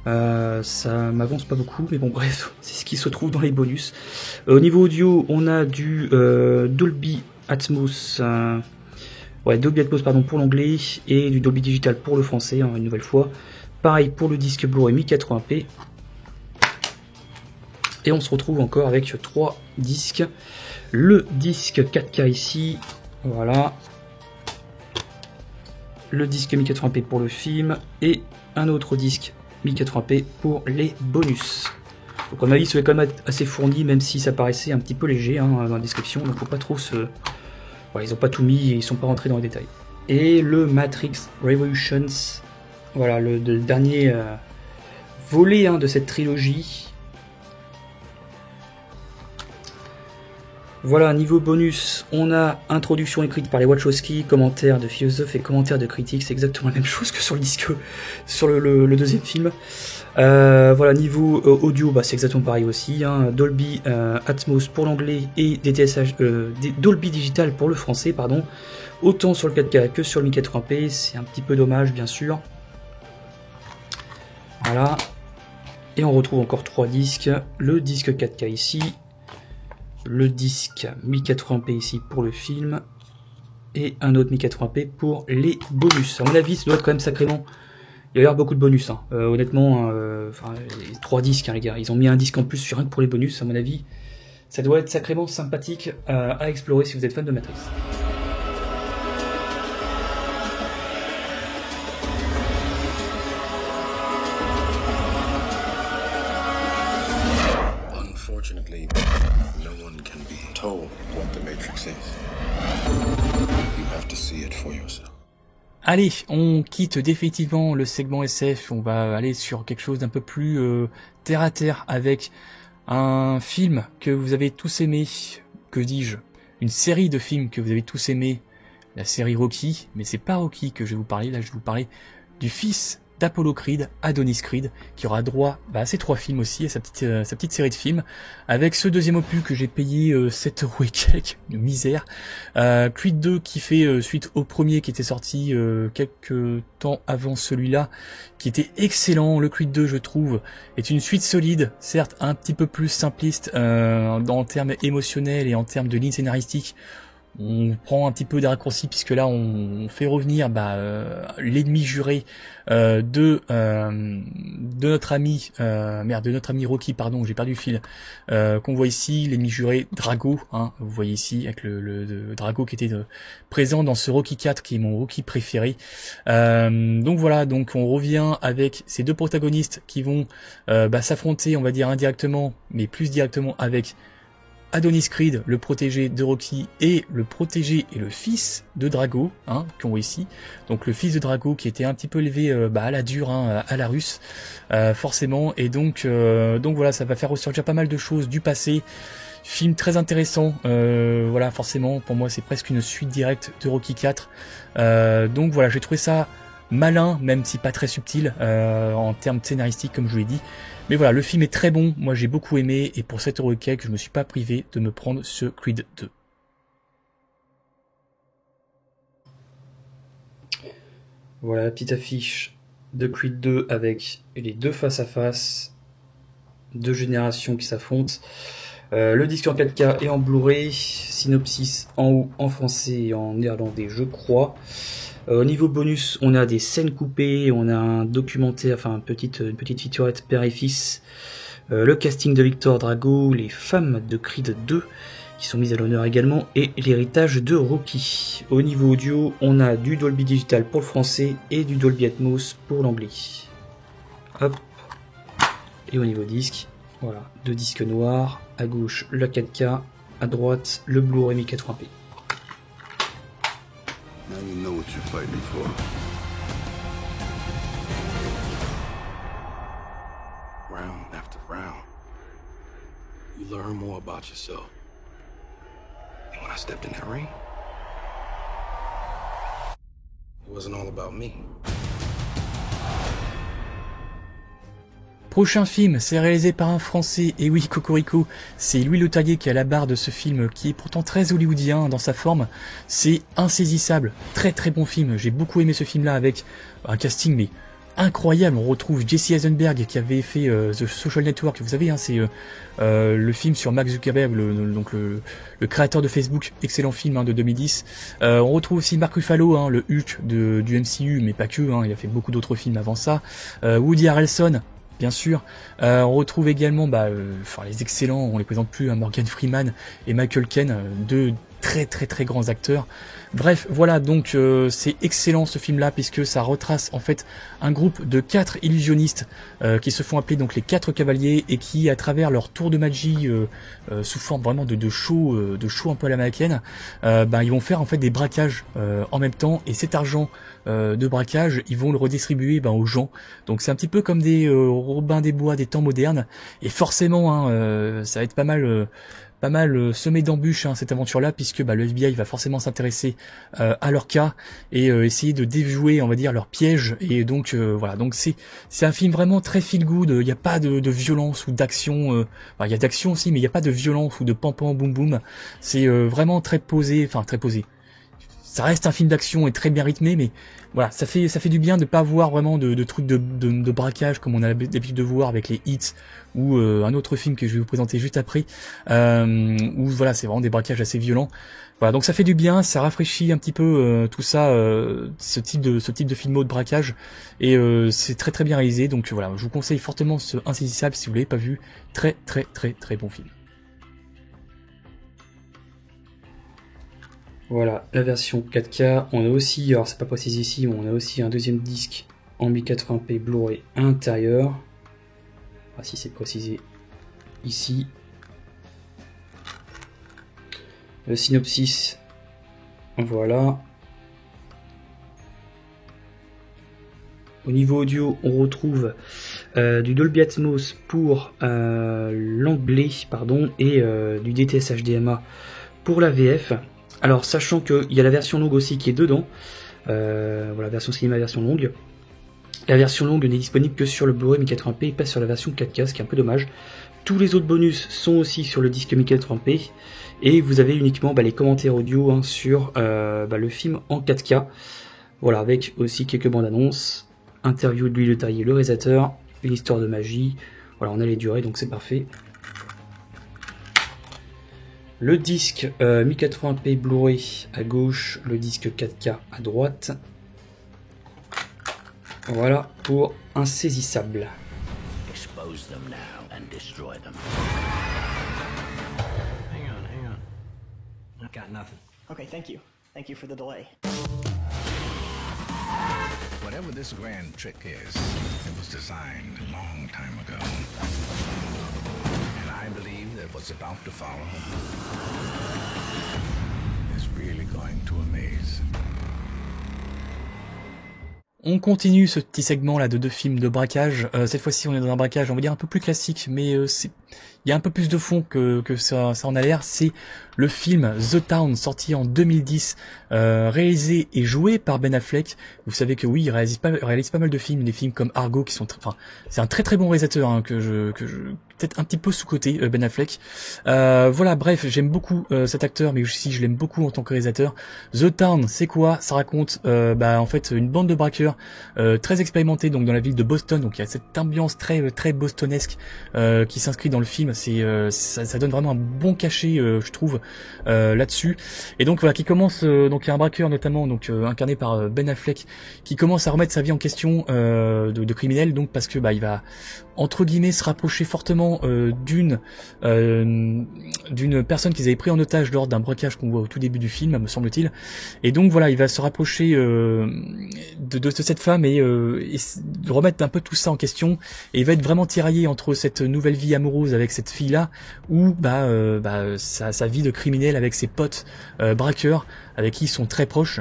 S1: Ça m'avance pas beaucoup, mais bon bref, c'est ce qui se trouve dans les bonus. Au niveau audio, on a du Dolby Atmos, Dolby Atmos pardon, pour l'anglais, et du Dolby Digital pour le français, hein, une nouvelle fois. Pareil pour le disque Blu-ray 1080p. Et on se retrouve encore avec 3 disques. Le disque 4K ici, voilà. Le disque 1080p pour le film, et un autre disque 1080p pour les bonus. Donc à mon avis, ça va quand même être assez fourni, même si ça paraissait un petit peu léger hein, dans la description, donc faut pas trop se... Voilà, ils ont pas tout mis et ils sont pas rentrés dans les détails. Et le Matrix Revolutions, voilà, le dernier volet hein, de cette trilogie. Voilà, niveau bonus, on a introduction écrite par les Wachowski, commentaires de philosophes et commentaires de critiques, c'est exactement la même chose que sur le disque, sur le deuxième film. Voilà, niveau audio, bah, c'est exactement pareil aussi, hein, Dolby Atmos pour l'anglais et DTSH, Dolby Digital pour le français, pardon. Autant sur le 4K que sur le 1080p, c'est un petit peu dommage bien sûr. Voilà, et on retrouve encore 3 disques, le disque 4K ici, le disque 1080p ici pour le film, et un autre 1080p pour les bonus. À mon avis, ça doit être quand même sacrément... Il va y avoir beaucoup de bonus, hein. Honnêtement, les 3 disques, hein, les gars, ils ont mis un disque en plus sur rien que pour les bonus, à mon avis. Ça doit être sacrément sympathique à explorer si vous êtes fan de Matrix.
S3: Unfortunately, no one can be told what the Matrix is. You have to see it for yourself.
S1: Allez, on quitte définitivement le segment SF, on va aller sur quelque chose d'un peu plus terre à terre avec un film que vous avez tous aimé, que dis-je, une série de films que vous avez tous aimé, la série Rocky, mais c'est pas Rocky que je vais vous parler, là je vais vous parler du fils d'Apollo Creed, Adonis Creed, qui aura droit à ses 3 films aussi, à sa petite série de films, avec ce deuxième opus que j'ai payé 7 € et quelques, une misère, Creed 2 qui fait suite au premier qui était sorti quelques temps avant celui-là, qui était excellent. Le Creed 2 je trouve est une suite solide, certes un petit peu plus simpliste en termes émotionnels et en termes de ligne scénaristique. On prend un petit peu des raccourcis puisque là on fait revenir l'ennemi juré de notre ami de notre ami Rocky, pardon, j'ai perdu le fil, qu'on voit ici, l'ennemi juré Drago, hein, vous voyez ici avec le Drago qui était présent dans ce Rocky 4 qui est mon Rocky préféré. Donc voilà, donc on revient avec ces 2 protagonistes qui vont s'affronter, on va dire indirectement, mais plus directement avec Adonis Creed, le protégé de Rocky, et le protégé et le fils de Drago, hein, qu'on voit ici. Donc le fils de Drago qui était un petit peu élevé à la dure, hein, à la russe, forcément. Et donc voilà, ça va faire ressortir pas mal de choses du passé. Film très intéressant, voilà, forcément, pour moi c'est presque une suite directe de Rocky 4. Donc voilà, j'ai trouvé ça malin, même si pas très subtil en termes scénaristiques comme je vous l'ai dit. Mais voilà, le film est très bon, moi j'ai beaucoup aimé, et pour 7 € et quelques, je me suis pas privé de me prendre ce Creed 2. Voilà la petite affiche de Creed 2 avec les 2 face à face, 2 générations qui s'affrontent. Le disque en 4K et en Blu-ray, synopsis en haut en français et en néerlandais je crois. Au niveau bonus, on a des scènes coupées, on a un documentaire, enfin une petite featurette père et fils, le casting de Victor Drago, les femmes de Creed 2 qui sont mises à l'honneur également, et l'héritage de Rocky. Au niveau audio, on a du Dolby Digital pour le français et du Dolby Atmos pour l'anglais. Hop. Et au niveau disque, voilà, 2 disques noirs, à gauche le 4K, à droite le Blu-ray 1080p.
S3: Now you know what you're fighting for. Round after round, you learn more about yourself. And when I stepped in that ring, it wasn't all about me.
S1: Prochain film, c'est réalisé par un Français, et oui, Cocorico, c'est Louis Leterrier qui est à la barre de ce film, qui est pourtant très hollywoodien dans sa forme. C'est Insaisissable, très très bon film, j'ai beaucoup aimé ce film-là avec un casting mais incroyable. On retrouve Jesse Eisenberg qui avait fait The Social Network, vous savez, hein, c'est le film sur Mark Zuckerberg, donc le créateur de Facebook, excellent film hein, de 2010. On retrouve aussi Mark Ruffalo, hein, le Hulk du MCU, mais pas que, hein, il a fait beaucoup d'autres films avant ça. Woody Harrelson, bien sûr. On retrouve également les excellents, on les présente plus, hein, Morgan Freeman et Michael Caine, deux très grands acteurs. Bref, voilà, donc c'est excellent ce film-là, puisque ça retrace en fait un groupe de 4 illusionnistes qui se font appeler donc les 4 cavaliers, et qui, à travers leur tour de magie sous forme vraiment de show un peu à l'américaine, ils vont faire en fait des braquages en même temps, et cet argent de braquage, ils vont le redistribuer aux gens. Donc c'est un petit peu comme des Robin des Bois des temps modernes, et forcément ça va être pas mal semé d'embûches cette aventure-là, puisque le FBI va forcément s'intéresser à leur cas et essayer de déjouer, on va dire, leurs pièges. Et donc voilà, donc c'est un film vraiment très feel good. Il n'y a pas de violence ou d'action. Il y a d'action aussi, mais il n'y a pas de violence ou de pam pam boum boum. C'est vraiment très posé, enfin très posé. Ça reste un film d'action et très bien rythmé, mais voilà, ça fait du bien de pas voir vraiment de trucs de braquage comme on a l'habitude de voir avec les Hits ou un autre film que je vais vous présenter juste après, où voilà, c'est vraiment des braquages assez violents. Voilà, donc ça fait du bien, ça rafraîchit un petit peu tout ça, ce type de filmo de braquage, et c'est très bien réalisé. Donc voilà, je vous conseille fortement ce Insaisissable si vous l'avez pas vu. Très bon film. Voilà, la version 4K. On a aussi, alors c'est pas précisé ici, mais on a aussi un deuxième disque en 1080p Blu-ray intérieur. Ah, si c'est précisé ici. Le synopsis, voilà. Au niveau audio, on retrouve du Dolby Atmos pour l'anglais, et du DTS HDMI pour la VF. Alors, sachant qu'il y a la version longue aussi qui est dedans, voilà, version cinéma, version longue. La version longue n'est disponible que sur le Blu-ray 1080p et pas sur la version 4K, ce qui est un peu dommage. Tous les autres bonus sont aussi sur le disque 1080p, et vous avez uniquement les commentaires audio sur le film en 4K. Voilà, avec aussi quelques bandes annonces, interview de Louis Leterrier, le réalisateur, une histoire de magie. Voilà, on a les durées, donc c'est parfait. Le disque 1080p Blu-ray à gauche, le disque 4K à droite. Voilà pour Insaisissable.
S4: Expose them now and destroy them.
S5: Hang on. I've got nothing.
S6: Okay, thank you. Thank you for the delay.
S4: Whatever this grand trick is, it was designed a long time ago. And I believe that what's about to follow is really going to amaze.
S1: On continue ce petit segment là de 2 films de braquage. Cette fois-ci on est dans un braquage, on va dire un peu plus classique, mais il y a un peu plus de fond que ça en a l'air. C'est le film The Town, sorti en 2010, réalisé et joué par Ben Affleck. Vous savez que oui, il réalise pas mal de films, des films comme Argo qui sont c'est un très bon réalisateur que je peut-être un petit peu sous-côté, Ben Affleck. Voilà, bref, j'aime beaucoup cet acteur, mais aussi je l'aime beaucoup en tant que réalisateur. The Town, c'est quoi? Ça raconte en fait une bande de braqueurs très expérimentés donc dans la ville de Boston. Donc il y a cette ambiance très bostonesque qui s'inscrit dans le film. Ça donne vraiment un bon cachet, je trouve, là-dessus. Et donc voilà, qui commence donc il y a un braqueur notamment incarné par Ben Affleck qui commence à remettre sa vie en question de criminel, donc parce que il va entre guillemets se rapprocher fortement d'une personne qu'ils avaient pris en otage lors d'un braquage qu'on voit au tout début du film, me semble-t-il. Et donc voilà, il va se rapprocher de cette femme et de remettre un peu tout ça en question, et il va être vraiment tiraillé entre cette nouvelle vie amoureuse avec cette fille-là ou sa vie de criminel avec ses potes braqueurs avec qui ils sont très proches.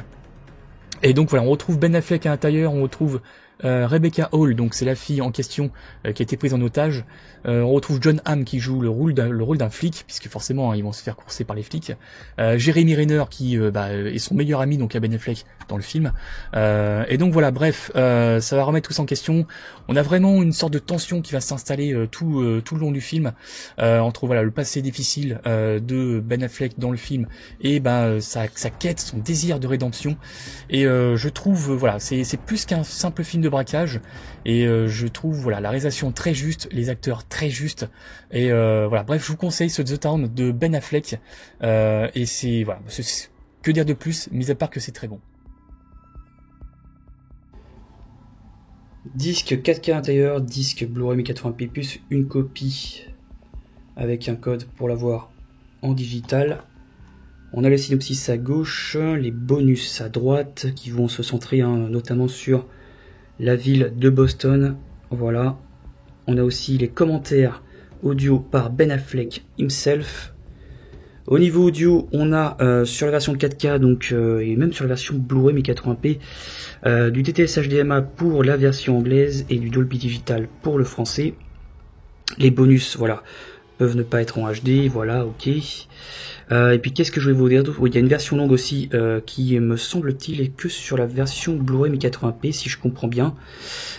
S1: Et donc voilà, on retrouve Ben Affleck à l'intérieur, on retrouve Rebecca Hall, donc c'est la fille en question qui a été prise en otage. On retrouve John Hamm qui joue le rôle d'un flic, puisque forcément ils vont se faire courser par les flics. Jeremy Renner qui est son meilleur ami donc à Ben Affleck dans le film. Et donc voilà, bref, ça va remettre tout ça en question. On a vraiment une sorte de tension qui va s'installer tout le long du film entre le passé difficile de Ben Affleck dans le film et sa quête, son désir de rédemption. Et je trouve c'est plus qu'un simple film de de braquage, et je trouve voilà la réalisation très juste, les acteurs très justes, et voilà, bref, je vous conseille ce The Town de Ben Affleck, et c'est voilà, que dire de plus, mis à part que c'est très bon.
S7: Disque 4K intérieur, disque Blu-ray 1080p plus une copie avec un code pour l'avoir en digital. On a le synopsis à gauche, les bonus à droite qui vont se centrer notamment sur la ville de Boston. Voilà. On a aussi les commentaires audio par Ben Affleck himself. Au niveau audio, on a sur la version 4K donc et même sur la version Blu-ray 1080p du TTS HDMI pour la version anglaise et du Dolby Digital pour le français. Les bonus, voilà, peuvent ne pas être en HD, voilà, ok. Et puis qu'est-ce que je vais vous dire d'autre? Oui, il y a une version longue aussi qui me semble-t-il est que sur la version Blu-ray 1080p si je comprends bien.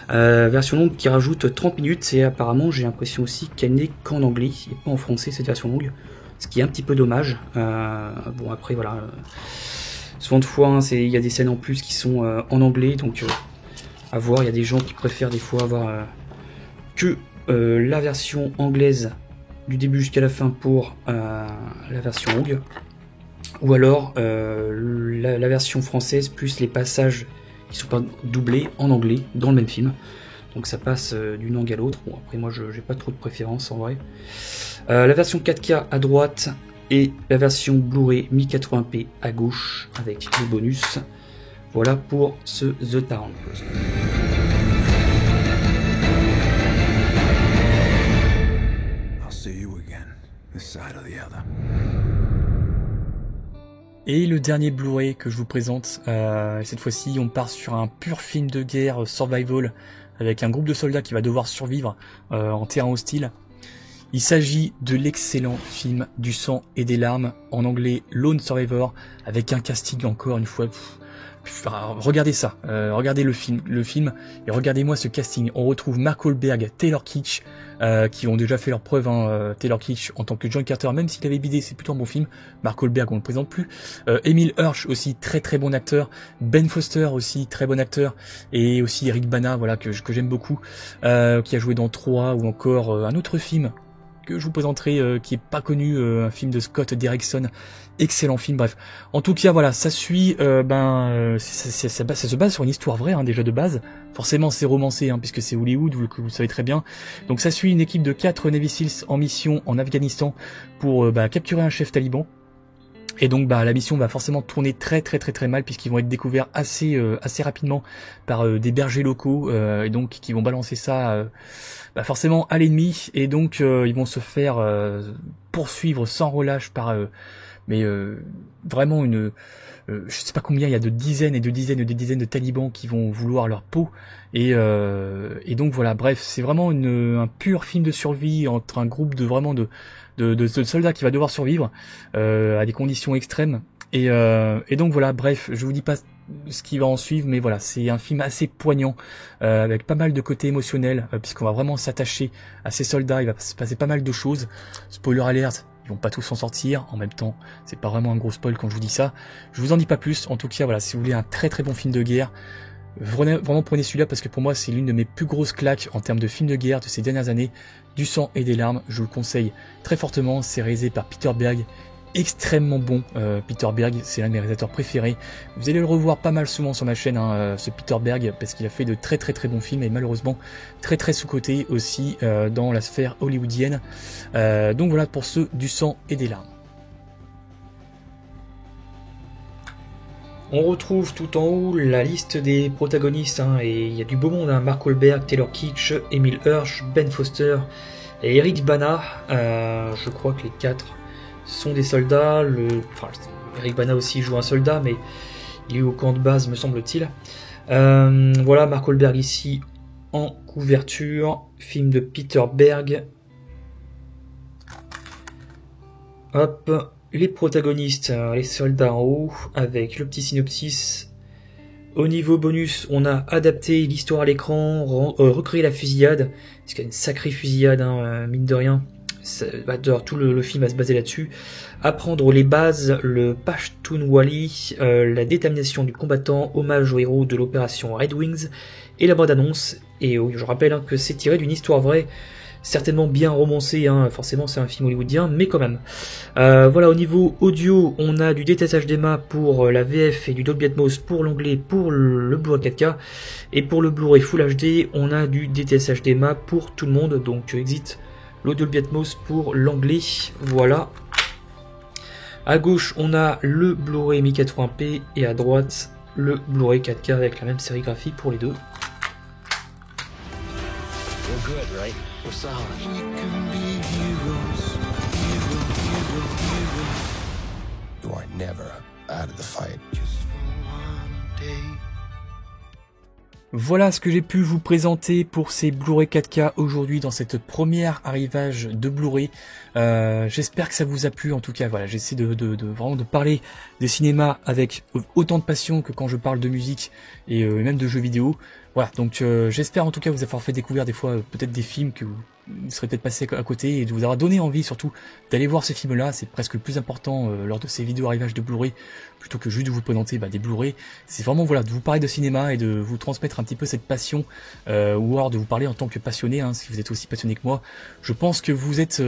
S7: Version longue qui rajoute 30 minutes et apparemment j'ai l'impression aussi qu'elle n'est qu'en anglais et pas en français cette version longue. Ce qui est un petit peu dommage. Bon après voilà. Souvent de fois il y a des scènes en plus qui sont en anglais donc à voir. Il y a des gens qui préfèrent des fois avoir que la version anglaise du début jusqu'à la fin pour la version longue, ou alors la version française plus les passages qui sont pas doublés en anglais dans le même film, donc ça passe d'une langue à l'autre. Bon après moi j'ai pas trop de préférence en vrai. La version 4K à droite et la version Blu-ray 1080p à gauche avec les bonus. Voilà pour ce The Town.
S1: Et le dernier Blu-ray que je vous présente, cette fois-ci on part sur un pur film de guerre survival avec un groupe de soldats qui va devoir survivre en terrain hostile. Il s'agit de l'excellent film Du sang et des larmes, en anglais Lone Survivor, avec un casting encore une fois. Regardez ça, regardez le film et regardez-moi ce casting. On retrouve Mark Wahlberg, Taylor Kitsch, qui ont déjà fait leur preuve, Taylor Kitsch en tant que John Carter, même s'il avait bidé, c'est plutôt un bon film. Mark Wahlberg, on le présente plus. Emile Hirsch aussi, très très bon acteur. Ben Foster aussi, très bon acteur. Et aussi Eric Bana, voilà, que j'aime beaucoup, qui a joué dans 3 ou encore un autre film que je vous présenterai, qui est pas connu, un film de Scott Derrickson, excellent film. Bref, en tout cas voilà, ça suit, ça se base sur une histoire vraie, déjà de base. Forcément c'est romancé, puisque c'est Hollywood, vous le savez très bien. Donc ça suit une équipe de 4 Navy Seals en mission en Afghanistan pour capturer un chef taliban. Et donc la mission va forcément tourner très mal, puisqu'ils vont être découverts assez rapidement par des bergers locaux, et donc qui vont balancer ça forcément à l'ennemi, et donc ils vont se faire poursuivre sans relâche par vraiment je sais pas combien, il y a de dizaines de talibans qui vont vouloir leur peau, et donc voilà, bref, c'est vraiment un pur film de survie entre un groupe de soldats qui va devoir survivre à des conditions extrêmes, et donc voilà, bref, je vous dis pas ce qui va en suivre, mais voilà, c'est un film assez poignant, avec pas mal de côté émotionnel, puisqu'on va vraiment s'attacher à ces soldats. Il va se passer pas mal de choses. Spoiler alert, ils vont pas tous s'en sortir. En même temps, c'est pas vraiment un gros spoil quand je vous dis ça. Je vous en dis pas plus. En tout cas, voilà, si vous voulez un très bon film de guerre, vraiment prenez celui-là, parce que pour moi c'est l'une de mes plus grosses claques en termes de film de guerre de ces dernières années. Du sang et des larmes, je vous le conseille très fortement. C'est réalisé par Peter Berg, extrêmement bon. Peter Berg, c'est l'un de mes réalisateurs préférés. Vous allez le revoir pas mal souvent sur ma chaîne, ce Peter Berg, parce qu'il a fait de très bons films, et malheureusement très sous-coté aussi dans la sphère hollywoodienne. Donc voilà pour ceux Du sang et des larmes.
S7: On retrouve tout en haut la liste des protagonistes, et il y a du beau monde, Mark Wahlberg, Taylor Kitsch, Emile Hirsch, Ben Foster et Eric Bana. Je crois que les 4 sont des soldats. Eric Bana aussi joue un soldat, mais il est au camp de base, me semble-t-il. Voilà, Mark Wahlberg ici en couverture, film de Peter Berg. Hop, les protagonistes, les soldats en haut, avec le petit synopsis. Au niveau bonus, on a adapté l'histoire à l'écran, recréé la fusillade, parce qu'il y a une sacrée fusillade, mine de rien. Tout le film va se baser là-dessus. Apprendre les bases, le Pashtunwali, la détermination du combattant, hommage aux héros de l'opération Red Wings, et la bande-annonce. Et oui, je rappelle hein, que c'est tiré d'une histoire vraie, certainement bien romancée, hein, forcément c'est un film hollywoodien, mais quand même. Voilà, au niveau audio, on a du DTS HDMI pour la VF et du Dolby Atmos pour l'anglais pour le Blu-ray 4K. Et pour le Blu-ray Full HD, on a du DTS HDMI pour tout le monde, donc exit le Dolby Atmos pour l'anglais, voilà. À gauche, on a le Blu-ray 1080p et à droite, le Blu-ray 4K avec la même sérigraphie pour les deux.
S5: We're good, right? We're solid.
S2: You are never out of the fight.
S1: Voilà ce que j'ai pu vous présenter pour ces Blu-ray 4K aujourd'hui dans cette première arrivage de Blu-ray. J'espère que ça vous a plu. En tout cas, voilà, j'essaie de vraiment de parler de cinéma avec autant de passion que quand je parle de musique et même de jeux vidéo. Voilà, donc j'espère en tout cas vous avoir fait découvrir des fois peut-être des films que vous serez peut-être passé à côté et de vous avoir donné envie surtout d'aller voir ces films-là. C'est presque le plus important lors de ces vidéos arrivage de Blu-ray, plutôt que juste de vous présenter des Blu-ray. C'est vraiment voilà de vous parler de cinéma et de vous transmettre un petit peu cette passion, ou alors de vous parler en tant que passionné, hein, si vous êtes aussi passionné que moi. Je pense que vous êtes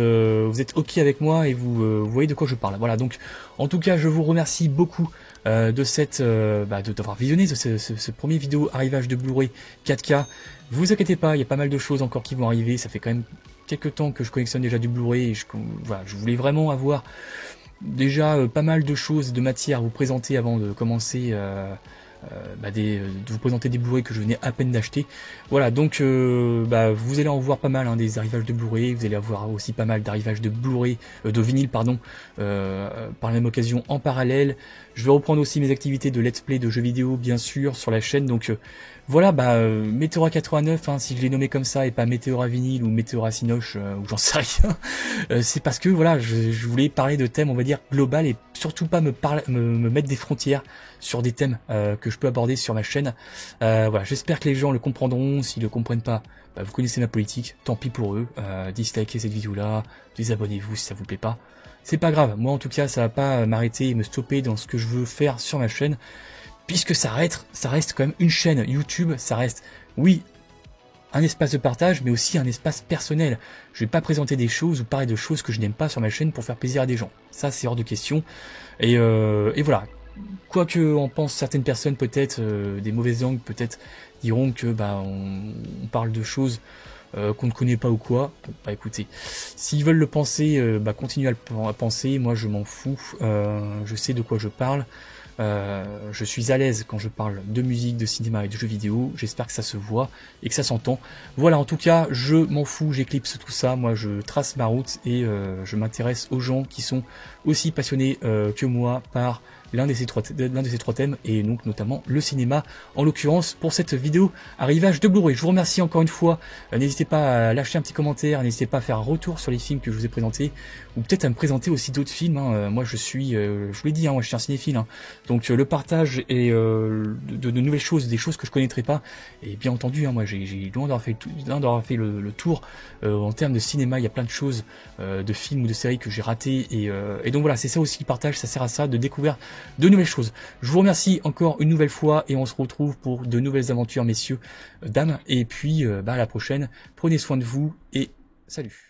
S1: ok avec moi et vous voyez de quoi je parle. Voilà, donc en tout cas je vous remercie beaucoup de cette d'avoir visionné ce premier vidéo arrivage de Blu-ray 4K. Vous inquiétez pas, il y a pas mal de choses encore qui vont arriver. Ça fait quand même quelques temps que je collectionne déjà du Blu-ray et je voulais vraiment avoir déjà pas mal de choses, de matière à vous présenter avant de commencer de vous présenter des Blu-ray que je venais à peine d'acheter. Voilà, donc vous allez en voir pas mal, hein, des arrivages de Blu-ray, vous allez avoir aussi pas mal d'arrivages de Blu-ray, de vinyle pardon, par la même occasion en parallèle. Je vais reprendre aussi mes activités de let's play de jeux vidéo bien sûr sur la chaîne, donc voilà, Meteora 89, hein, si je l'ai nommé comme ça et pas Meteora vinyle ou Meteora Cinoche ou j'en sais rien, c'est parce que voilà, je voulais parler de thèmes on va dire global et surtout pas me mettre des frontières sur des thèmes que je peux aborder sur ma chaîne. Voilà, j'espère que les gens le comprendront. S'ils le comprennent pas, vous connaissez ma politique, tant pis pour eux. Dislikez cette vidéo là, désabonnez-vous si ça vous plaît pas. C'est pas grave, moi en tout cas ça va pas m'arrêter et me stopper dans ce que je veux faire sur ma chaîne, puisque ça reste quand même une chaîne YouTube, ça reste, oui, un espace de partage, mais aussi un espace personnel. Je vais pas présenter des choses ou parler de choses que je n'aime pas sur ma chaîne pour faire plaisir à des gens. Ça c'est hors de question. Et voilà. Quoi que en pensent certaines personnes, peut-être des mauvaises langues, peut-être diront que on parle de choses qu'on ne connaît pas ou quoi. Bon, écoutez, s'ils veulent le penser, continuez à penser. Moi je m'en fous. Je sais de quoi je parle. Je suis à l'aise quand je parle de musique, de cinéma et de jeux vidéo. J'espère que ça se voit et que ça s'entend. Voilà, en tout cas, je m'en fous, j'éclipse tout ça. Moi, je trace ma route et je m'intéresse aux gens qui sont aussi passionnés que moi par l'un de ces trois thèmes, et donc notamment le cinéma, en l'occurrence pour cette vidéo arrivage de Blu-ray. Je vous remercie encore une fois, n'hésitez pas à lâcher un petit commentaire, n'hésitez pas à faire un retour sur les films que je vous ai présentés, ou peut-être à me présenter aussi d'autres films, hein. Moi je suis, je vous l'ai dit, hein, moi je suis un cinéphile, hein. Donc le partage et de nouvelles choses, des choses que je connaîtrais pas, et bien entendu, hein, moi j'ai loin d'avoir fait le tour en termes de cinéma. Il y a plein de choses, de films ou de séries que j'ai ratées, et donc voilà, c'est ça aussi le partage, ça sert à ça, de découvrir de nouvelles choses. Je vous remercie encore une nouvelle fois et on se retrouve pour de nouvelles aventures, messieurs, dames, et puis à la prochaine. Prenez soin de vous et salut.